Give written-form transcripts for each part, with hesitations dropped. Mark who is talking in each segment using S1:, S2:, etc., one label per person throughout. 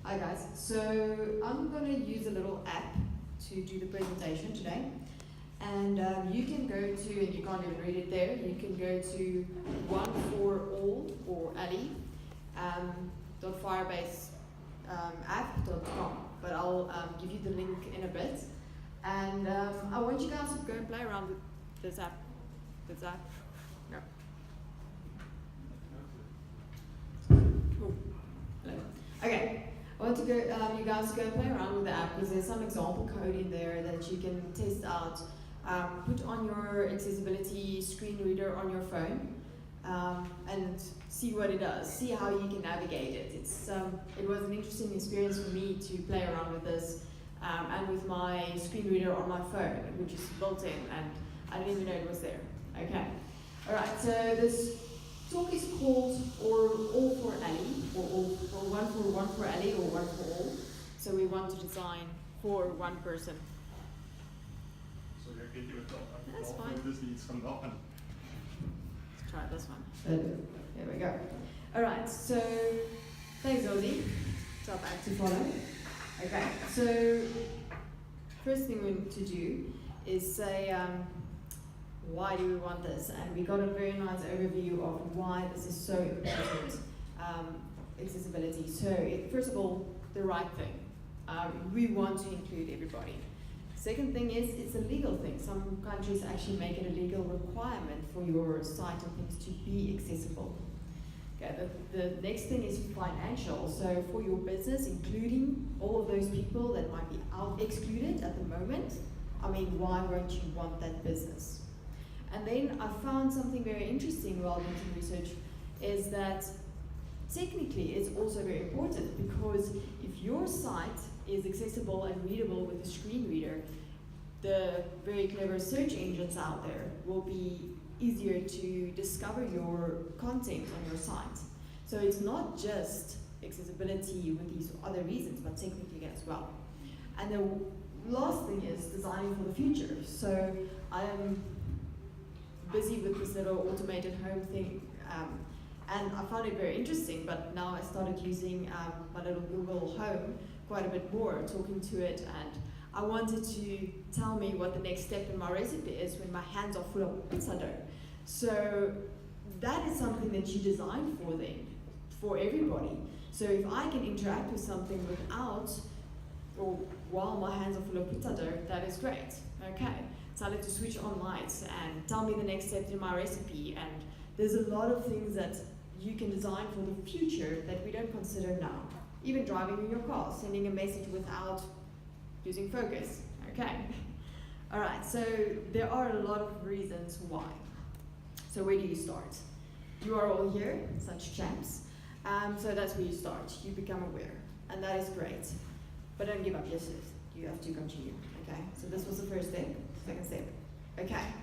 S1: Hi guys, so I'm going to use a little app to do the presentation today, and you can go to, and you can't even read it there, you can go to one for all or Ali .firebase.app.com, but I'll give you the link in a bit, and I want you guys to go and play around with this app. No. Cool. Hello. Okay. I want to go, you guys to go and play around with the app because there's some example code in there that you can test out. Put on your accessibility screen reader on your phone and see what it does. See how you can navigate it. It was an interesting experience for me to play around with this and with my screen reader on my phone, which is built in, and I didn't even know it was there. Okay. All right. So this talk is called All for Ali, or one for Ali, or one for all. So we want to design for one person.
S2: So jag vet ju inte
S1: That's fine.
S2: this needs from that one.
S1: Let's try this one. There we go. All right. So thanks, Ozzy. Top act to follow. Okay. So first thing we need to do is say. Why do we want this? And we got a very nice overview of why this is so important, accessibility. So first of all, the right thing. We want to include everybody. Second thing is, it's a legal thing. Some countries actually make it a legal requirement for your site and things to be accessible. Okay, the next thing is financial. So for your business, including all of those people that might be excluded at the moment, I mean, why won't you want that business? And then I found something very interesting while doing research, is that technically it's also very important, because if your site is accessible and readable with a screen reader, the very clever search engines out there will be easier to discover your content on your site. So it's not just accessibility with these other reasons, but technically as well. And the last thing is designing for the future. So I am busy with this little automated home thing, and I found it very interesting, but now I started using my little Google Home quite a bit more, talking to it, and I wanted to tell me what the next step in my recipe is when my hands are full of pizza dough. So that is something that you design for them, for everybody. So if I can interact with something without, or while my hands are full of pizza dough, that is great. Okay. Tell it to switch on lights and tell me the next step in my recipe, and there's a lot of things that you can design for the future that we don't consider now. Even driving in your car, sending a message without using focus. Okay. All right, so there are a lot of reasons why. So where do you start? You are all here, such champs. So that's where you start. You become aware, and that is great. But don't give up yet. You have to continue. Okay. So this was the first step. Second step. Okay.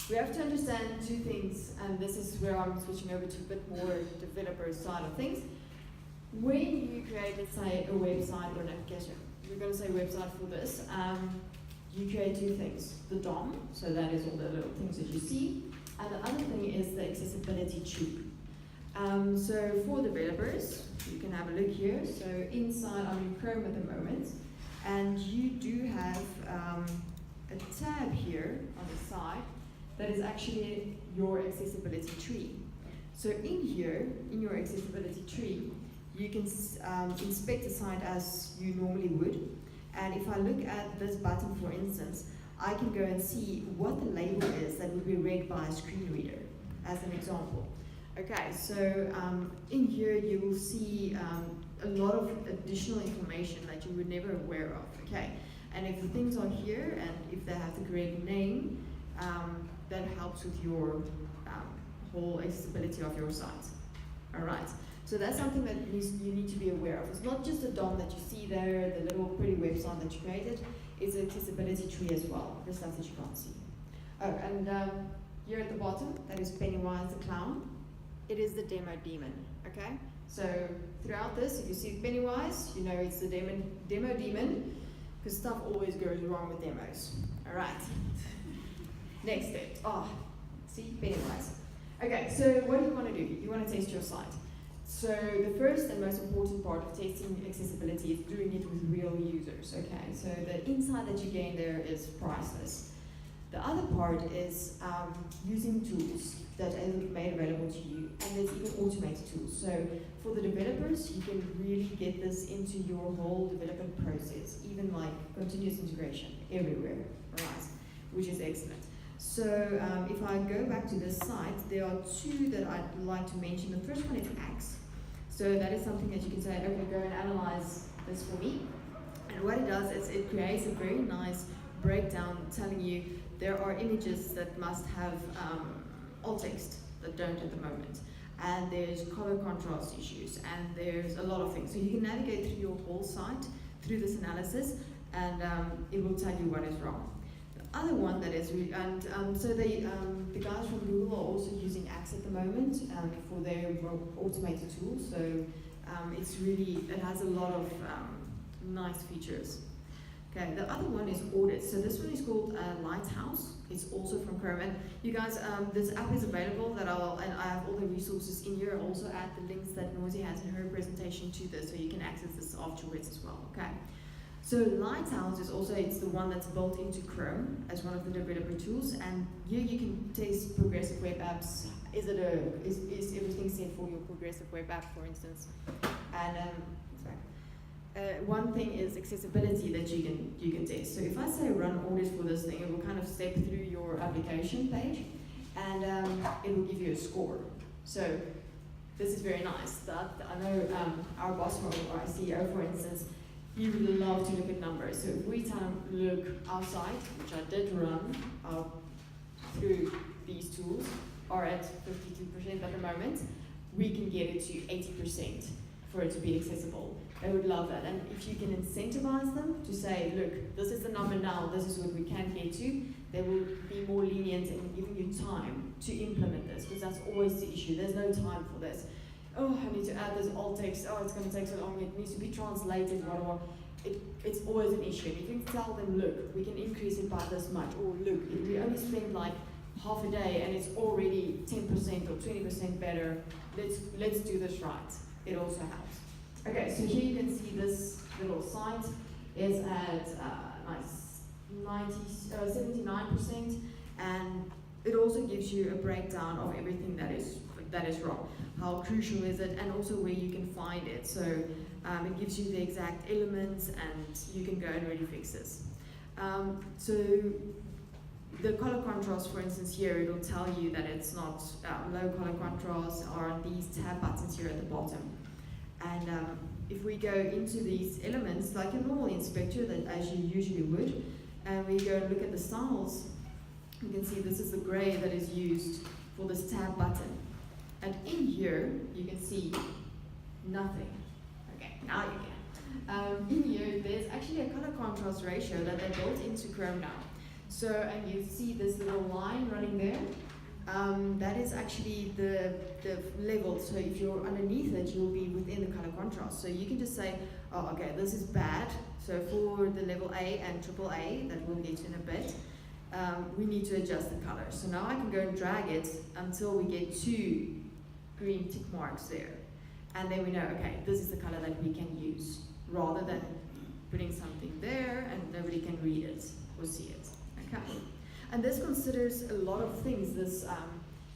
S1: We have to understand two things, and this is where I'm switching over to a bit more developer side of things. When you create, let's say, a website or an application, we're going to say website for this, you create two things. The DOM, so that is all the little things that you see, and the other thing is the accessibility tube. So for developers, you can have a look here. So inside, I'm in Chrome at the moment, and you do have a tab here on the side that is actually your accessibility tree. So in here, in your accessibility tree, you can inspect the site as you normally would. And if I look at this button, for instance, I can go and see what the label is that would be read by a screen reader, as an example. Okay, so in here you will see a lot of additional information that you were never aware of. Okay. And if the things are here, and if they have the correct name, that helps with your whole accessibility of your site. All right. So that's something that you need to be aware of. It's not just a DOM that you see there, the little pretty website that you created. It's an accessibility tree as well, the stuff that you can't see. Oh, and here at the bottom, that is Pennywise the clown. It is the demo demon. Okay. So throughout this, if you see Pennywise, you know it's the demo demon. Because stuff always goes wrong with demos. All right. Next step. See, Pennywise. Okay, so what do you want to do? You want to test your site. So the first and most important part of testing accessibility is doing it with real users, okay? So the insight that you gain there is priceless. The other part is using tools that are made available to you, and there's even automated tools. So for the developers, you can really get this into your whole development process, even like continuous integration everywhere, right? Which is excellent. So if I go back to this site, there are two that I'd like to mention. The first one is Axe. So that is something that you can say, okay, go and analyze this for me. And what it does is it creates a very nice breakdown telling you there are images that must have alt text that don't at the moment. And there's color contrast issues, and there's a lot of things. So you can navigate through your whole site through this analysis, and it will tell you what is wrong. The other one that is, so the guys from Google are also using Axe at the moment for their automated tools. So it's really, it has a lot of nice features. Okay, the other one is Audit. So this one is called Lighthouse. It's also from Chrome. And you guys, this app is available and I have all the resources in here. I'll also add the links that Noisy has in her presentation to this, so you can access this afterwards as well, okay? So Lighthouse is also, it's the one that's built into Chrome as one of the developer tools, and here you can test progressive web apps. Is everything set for your progressive web app, for instance? And one thing is accessibility that you can test. So if I say run audit for this thing, it will kind of step through your application page, and it will give you a score. So this is very nice. I know our boss or our CEO, for instance, he would love to look at numbers. So if we look outside, which I did run through these tools, are at 52% at the moment, we can get it to 80% for it to be accessible. They would love that. And if you can incentivize them to say, look, this is the number now, this is what we can get to, they will be more lenient in giving you time to implement this, because that's always the issue. There's no time for this. Oh, I need to add this alt text. Oh, it's going to take so long. It needs to be translated. It's always an issue. And you can tell them, look, we can increase it by this much. Or look, if we only spend like half a day and it's already 10% or 20% better, let's do this right. It also helps. Okay, so here you can see this little site is at 79%, and it also gives you a breakdown of everything that is wrong. How crucial is it, and also where you can find it. So it gives you the exact elements, and you can go and really fix this. So the color contrast, for instance, here it will tell you that it's not low color contrast, or these tab buttons here at the bottom. And if we go into these elements, like a normal inspector, that as you usually would, and we go and look at the styles, you can see this is the gray that is used for this tab button. And in here, you can see nothing. Okay, now you can. In here, there's actually a color contrast ratio that they built into Chrome now. So, and you see this little line running there. That is actually the level. So if you're underneath it, you'll be within the color contrast. So you can just say, oh, okay, this is bad. So for the level A and AAA, that we'll get in a bit, we need to adjust the color. So now I can go and drag it until we get 2 green tick marks there. And then we know, okay, this is the color that we can use, rather than putting something there and nobody can read it or see it. Okay. And this considers a lot of things, this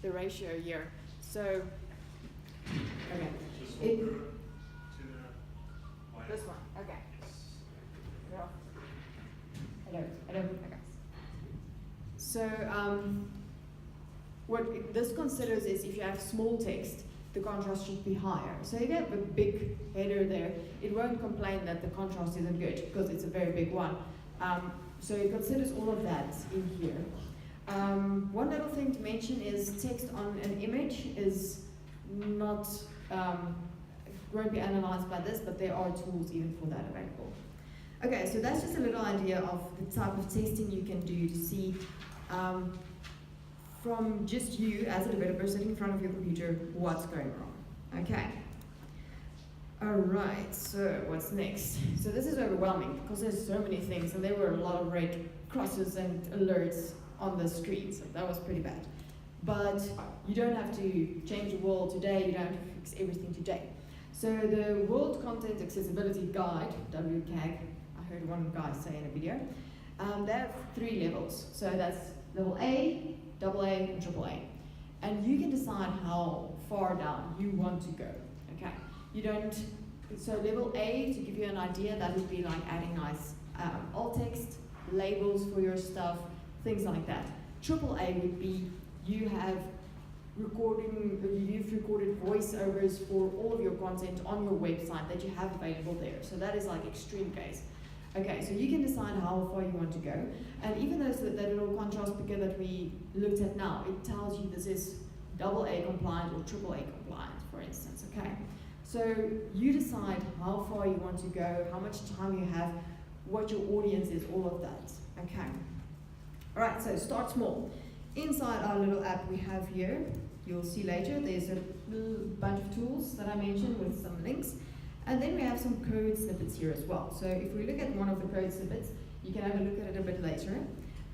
S1: the ratio here. So, okay. This one, okay. Yeah. I don't, okay. So, what this considers is if you have small text, the contrast should be higher. So if you have a big header there, it won't complain that the contrast isn't good, because it's a very big one. So it considers all of that in here. One little thing to mention is text on an image is not, won't be analyzed by this, but there are tools even for that available. Okay, so that's just a little idea of the type of testing you can do to see from just you as a developer sitting in front of your computer what's going wrong. Okay. Alright, so what's next? So this is overwhelming because there's so many things, and there were a lot of red crosses and alerts on the screen, so that was pretty bad. but you don't have to change the world today, you don't have to fix everything today. So the World Content Accessibility Guide, WCAG, I heard one guy say in a video, they have 3 levels. So that's level A, AA, and AAA. And you can decide how far down you want to go, okay? You don't, so level A, to give you an idea, that would be like adding nice alt text, labels for your stuff, things like that. AAA would be you've recorded voiceovers for all of your content on your website that you have available there. So that is like extreme case. Okay, so you can decide how far you want to go. And even though that little contrast picker that we looked at now, it tells you this is AA compliant or AAA compliant, for instance, okay? So you decide how far you want to go, how much time you have, what your audience is, all of that, okay? All right, so start small. Inside our little app we have here, you'll see later, there's a little bunch of tools that I mentioned with some links. And then we have some code snippets here as well. So if we look at one of the code snippets, you can have a look at it a bit later.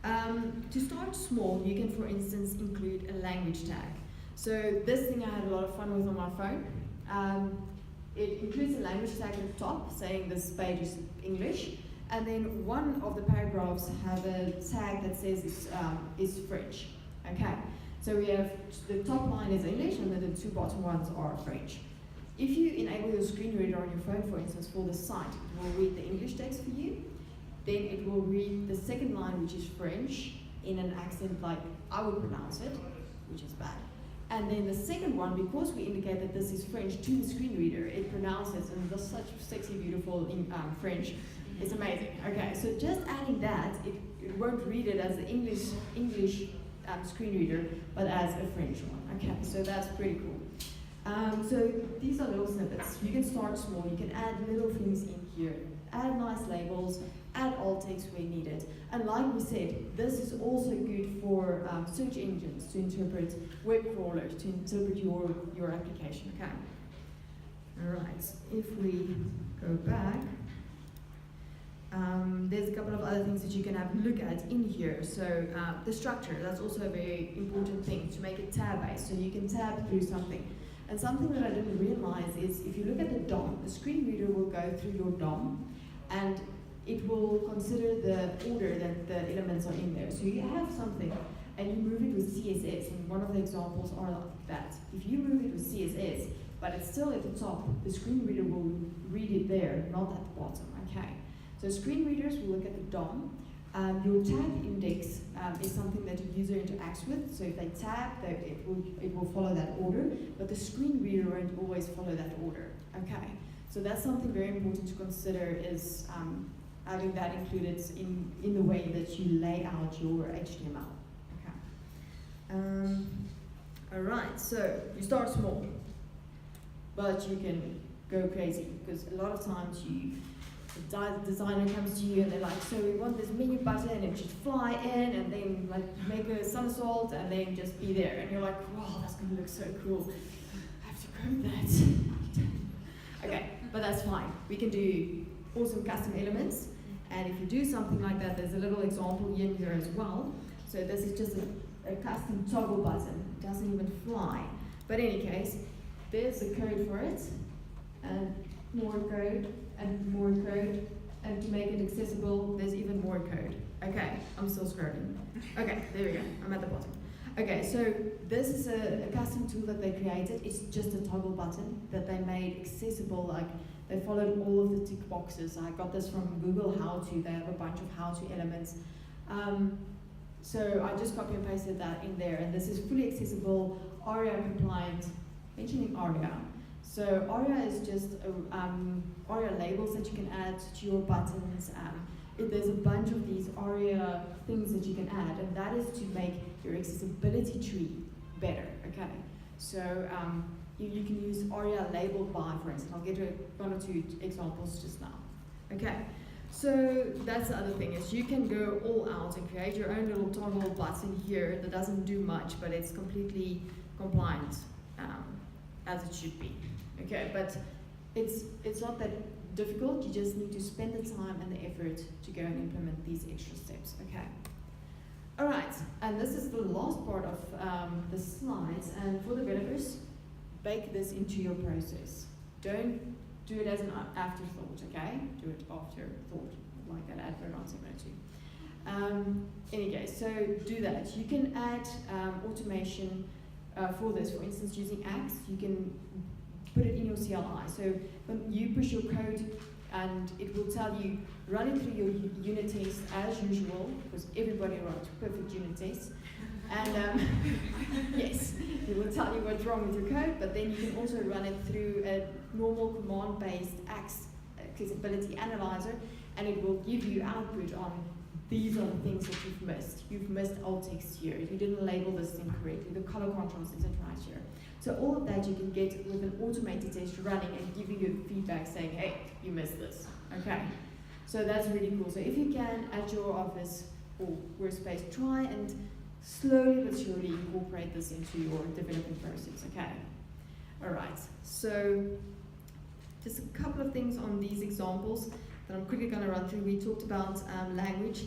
S1: To start small, you can, for instance, include a language tag. So this thing I had a lot of fun with on my phone. It includes a language tag at the top saying this page is English. And then one of the paragraphs have a tag that says it's French. Okay, so we have the top line is English and then the 2 bottom ones are French. If you enable your screen reader on your phone, for instance, for the site, it will read the English text for you. Then it will read the second line, which is French, in an accent like I would pronounce it, which is bad. And then the second one, because we indicate that this is French to the screen reader, it pronounces in just such sexy, beautiful French. It's amazing. Okay, so just adding that, it won't read it as the English screen reader, but as a French one. Okay, so that's pretty cool. So these are little snippets. You can start small, you can add little things in here, add nice labels, add alt text where needed. And like we said, this is also good for search engines to interpret, web crawlers to interpret your application, okay? All right, if we go back, there's a couple of other things that you can have a look at in here. So the structure, that's also a very important thing, to make it tab-based, so you can tab through something. And something that I didn't realize is if you look at the DOM, the screen reader will go through your DOM and it will consider the order that the elements are in there. So you have something and you move it with CSS, and one of the examples are like that. If you move it with CSS, but it's still at the top, the screen reader will read it there, not at the bottom, okay? So screen readers will look at the DOM. Your tab index is something that a user interacts with. So if they tab, it will follow that order, but the screen reader won't always follow that order. Okay, so that's something very important to consider, is having that included in the way that you lay out your HTML. Okay. All right, so you start small, but you can go crazy, because a lot of times the designer comes to you and they're like, so we want this menu button and it should fly in and then like make a somersault and then just be there. And you're like, wow, that's gonna look so cool. I have to code that. Okay, but that's fine. We can do awesome custom elements. And if you do something like that, there's a little example in here as well. So this is just a custom toggle button. It doesn't even fly. But in any case, there's the code for it. And more code. And more code, and to make it accessible, there's even more code. Okay, I'm still scrolling. Okay, there we go, I'm at the bottom. Okay, so this is a custom tool that they created. It's just a toggle button that they made accessible, like they followed all of the tick boxes. I got this from Google How To, they have a bunch of how-to elements. So I just copy and pasted that in there, and this is fully accessible, ARIA compliant, mentioning ARIA. So ARIA is just ARIA labels that you can add to your buttons. There's a bunch of these ARIA things that you can add, and that is to make your accessibility tree better, okay? So you can use ARIA labeled by, for instance. I'll get to one or two examples just now. Okay, so that's the other thing, is you can go all out and create your own little toggle button here that doesn't do much, but it's completely compliant as it should be. Okay, but it's not that difficult. You just need to spend the time and the effort to go and implement these extra steps. Okay. All right, and this is the last part of the slides. And for developers, bake this into your process. Don't do it as an afterthought, okay? Do it afterthought, like that advert on Segment 2. Anyway, so do that. You can add automation for this. For instance, using Axe, you can put it in your CLI. So when you push your code, and it will tell you, run it through your unit test as usual, because everybody writes perfect unit tests. And yes, it will tell you what's wrong with your code, but then you can also run it through a normal command-based accessibility analyzer, and it will give you output on these are the things that you've missed. You've missed alt text here. You didn't label this incorrectly. The color contrast isn't right here. So all of that you can get with an automated test running and giving you feedback saying, hey, you missed this. Okay. So that's really cool. So if you can, at your office or workspace, try and slowly but surely incorporate this into your development process. Okay. All right. So just a couple of things on these examples that I'm quickly going to run through. We talked about language.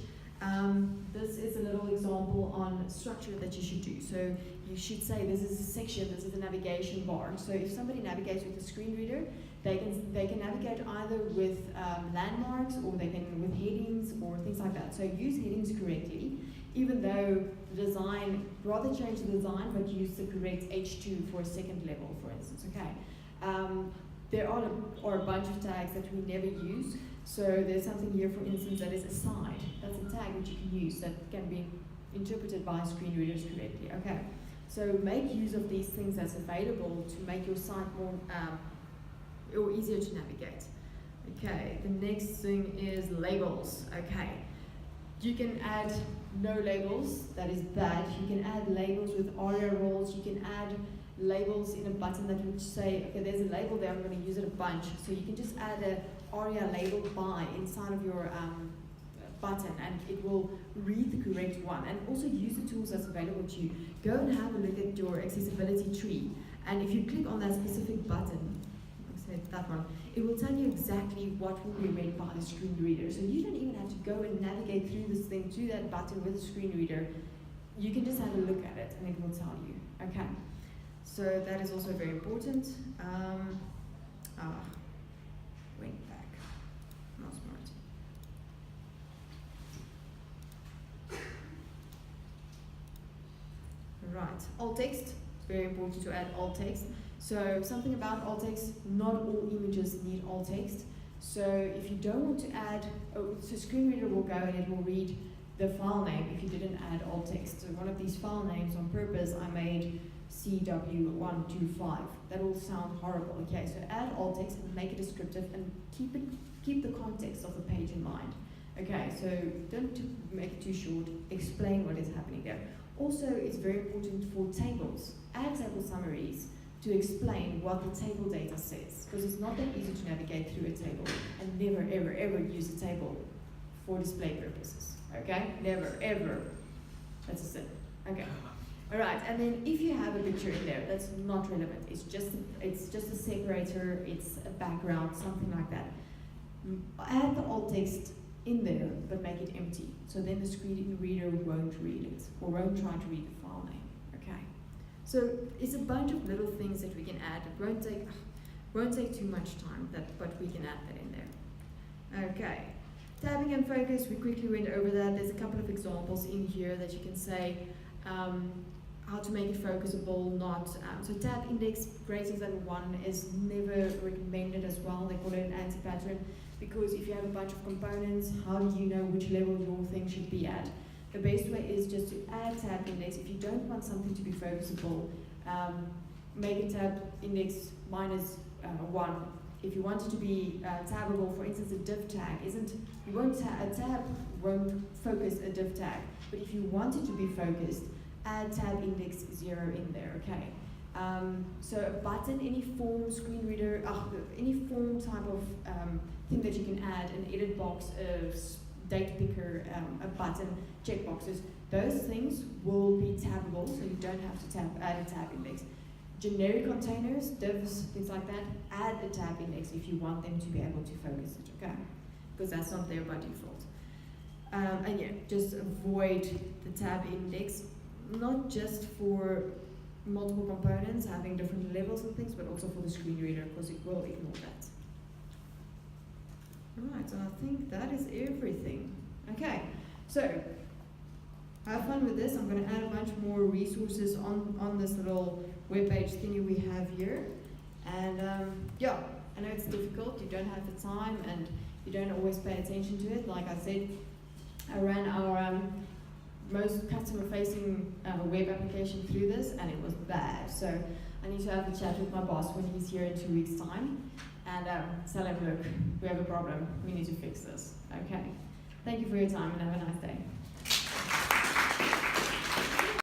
S1: This is a little example on structure that you should do. So you should say this is a section, this is a navigation bar. So if somebody navigates with a screen reader, they can navigate either with landmarks or they can with headings or things like that. So use headings correctly, even though the design, rather change the design but use the correct H2 for a second level, for instance. Okay. There are a bunch of tags that we never use. So there's something here, for instance, that is aside. That's a tag which you can use that can be interpreted by screen readers correctly. Okay. So make use of these things that's available to make your site more or easier to navigate. Okay. The next thing is labels. Okay. You can add no labels. That is bad. You can add labels with ARIA roles. You can add labels in a button that would say, okay, there's a label there, I'm going to use it a bunch. So you can just add a ARIA label by inside of your button and it will read the correct one. And also use the tools that's available to you. Go and have a look at your accessibility tree. And if you click on that specific button, say that one, it will tell you exactly what will be read by the screen reader. So you don't even have to go and navigate through this thing to that button with a screen reader. You can just have a look at it and it will tell you. Okay. So that is also very important. Went back. Not smart. Right. Alt text. Very important to add alt text. So something about alt text. Not all images need alt text. So if you don't want to add, so screen reader will go and it will read the file name if you didn't add alt text. So one of these file names on purpose I made CW125. That will sound horrible. Okay, so add alt text and make it descriptive and keep the context of the page in mind. Okay, so don't make it too short. Explain what is happening there. Also, it's very important for tables. Add table summaries to explain what the table data says, because it's not that easy to navigate through a table and never ever ever use a table for display purposes. Okay, never ever. That's a sin. Okay. All right, and then if you have a picture in there that's not relevant, it's just a separator, it's a background, something like that. Add the alt text in there, but make it empty. So then the screen reader won't read it, or won't try to read the file name. Okay. So it's a bunch of little things that we can add. It won't take too much time, but we can add that in there. Okay. Tabbing and focus, we quickly went over that. There's a couple of examples in here that you can say. How to make it focusable, not, so tab index greater than 1 is never recommended as well. They call it an anti-pattern because if you have a bunch of components, how do you know which level your thing should be at? The best way is just to add tab index. If you don't want something to be focusable, make a tab index minus 1. If you want it to be tabbable, for instance, a div tag isn't, a tab won't focus a div tag, but if you want it to be focused, add tab index 0 in there, okay? So a button, any form, screen reader, any form type of thing that you can add, an edit box, a date picker, a button, checkboxes, those things will be tabbable, so you don't have to add a tab index. Generic containers, divs, things like that, add a tab index if you want them to be able to focus it, okay? Because that's not there by default. And yeah, just avoid the tab index, not just for multiple components having different levels and things, but also for the screen reader, because it will ignore that. Right, so I think that is everything. Okay, so have fun with this. I'm going to add a bunch more resources on this little webpage thingy we have here. And yeah, I know it's difficult, you don't have the time, and you don't always pay attention to it. Like I said, I ran our most customer-facing web application through this, and it was bad. So I need to have a chat with my boss when he's here in 2 weeks' time, and tell him, look, we have a problem, we need to fix this. Okay. Thank you for your time, and have a nice day.